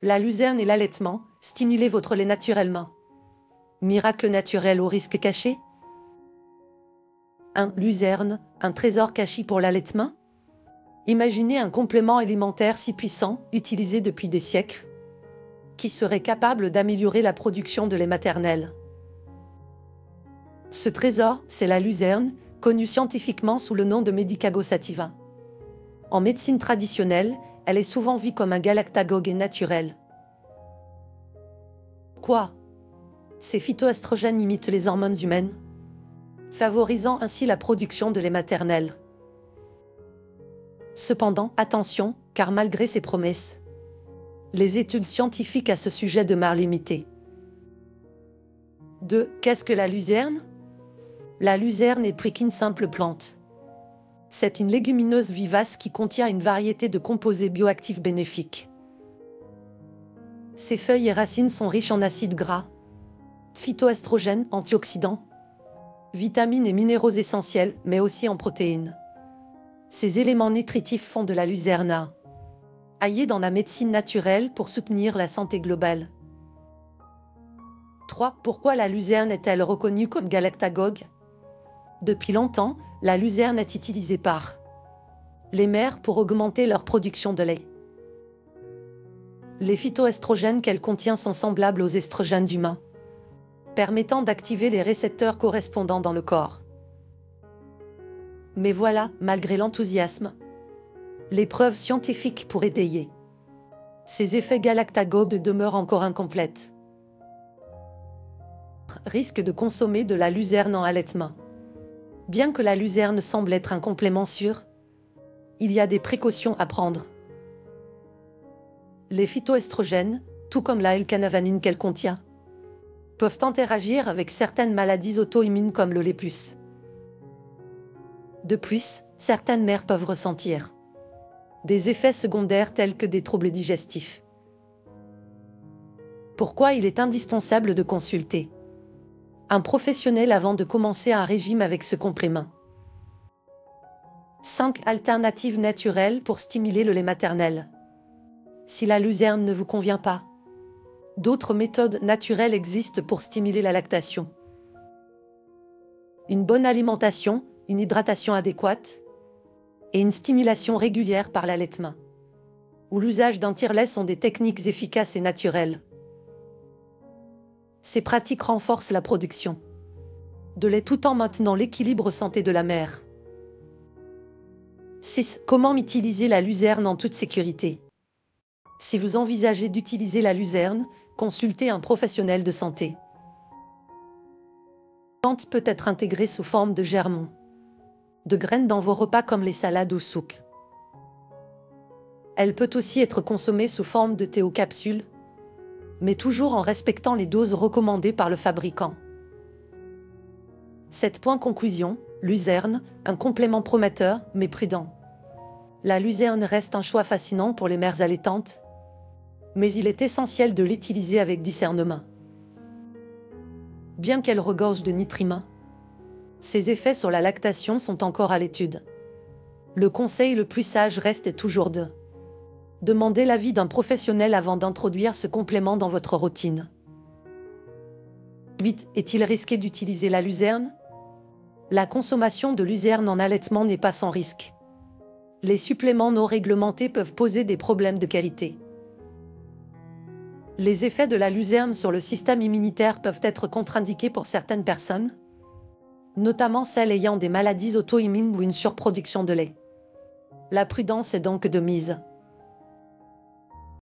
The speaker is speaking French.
La luzerne et l'allaitement, stimulez votre lait naturellement. Miracle naturel au risque caché? 1. Luzerne, un trésor caché pour l'allaitement? Imaginez un complément alimentaire si puissant, utilisé depuis des siècles, qui serait capable d'améliorer la production de lait maternel. Ce trésor, c'est la luzerne, connue scientifiquement sous le nom de Medicago sativa. En médecine traditionnelle, elle est souvent vue comme un galactagogue naturel. Quoi? Ces phytoestrogènes imitent les hormones humaines, favorisant ainsi la production de lait maternel. Cependant, attention, car malgré ces promesses, les études scientifiques à ce sujet demeurent limitées. 2. Qu'est-ce que la luzerne? La luzerne n'est plus qu'une simple plante. C'est une légumineuse vivace qui contient une variété de composés bioactifs bénéfiques. Ses feuilles et racines sont riches en acides gras, phytoestrogènes, antioxydants, vitamines et minéraux essentiels, mais aussi en protéines. Ces éléments nutritifs font de la luzerne un allié dans la médecine naturelle pour soutenir la santé globale. 3. Pourquoi la luzerne est-elle reconnue comme galactagogue? Depuis longtemps, la luzerne est utilisée par les mères pour augmenter leur production de lait. Les phytoestrogènes qu'elle contient sont semblables aux estrogènes humains, permettant d'activer les récepteurs correspondants dans le corps. Mais voilà, malgré l'enthousiasme, les preuves scientifiques pour étayer ces effets galactagogues demeurent encore incomplètes. Risque de consommer de la luzerne en allaitement. Bien que la luzerne semble être un complément sûr, il y a des précautions à prendre. Les phytoestrogènes, tout comme la L-canavanine qu'elle contient, peuvent interagir avec certaines maladies auto-immunes comme le lupus. De plus, certaines mères peuvent ressentir des effets secondaires tels que des troubles digestifs. Pourquoi il est indispensable de consulter un professionnel avant de commencer un régime avec ce complément? 5 alternatives naturelles pour stimuler le lait maternel. Si la luzerne ne vous convient pas, d'autres méthodes naturelles existent pour stimuler la lactation. Une bonne alimentation, une hydratation adéquate et une stimulation régulière par l'allaitement ou l'usage d'un tire-lait sont des techniques efficaces et naturelles. Ces pratiques renforcent la production de lait tout en maintenant l'équilibre santé de la mère. 6. Comment utiliser la luzerne en toute sécurité? Si vous envisagez d'utiliser la luzerne, consultez un professionnel de santé. La plante peut être intégrée sous forme de germons, de graines dans vos repas comme les salades ou souks. Elle peut aussi être consommée sous forme de thé ou capsules, mais toujours en respectant les doses recommandées par le fabricant. 7. Conclusion, luzerne, un complément prometteur, mais prudent. La luzerne reste un choix fascinant pour les mères allaitantes, mais il est essentiel de l'utiliser avec discernement. Bien qu'elle regorge de nutriments, ses effets sur la lactation sont encore à l'étude. Le conseil le plus sage reste toujours de demander l'avis d'un professionnel avant d'introduire ce complément dans votre routine. 8. Est-il risqué d'utiliser la luzerne? La consommation de luzerne en allaitement n'est pas sans risque. Les suppléments non réglementés peuvent poser des problèmes de qualité. Les effets de la luzerne sur le système immunitaire peuvent être contre-indiqués pour certaines personnes, notamment celles ayant des maladies auto-immunes ou une surproduction de lait. La prudence est donc de mise.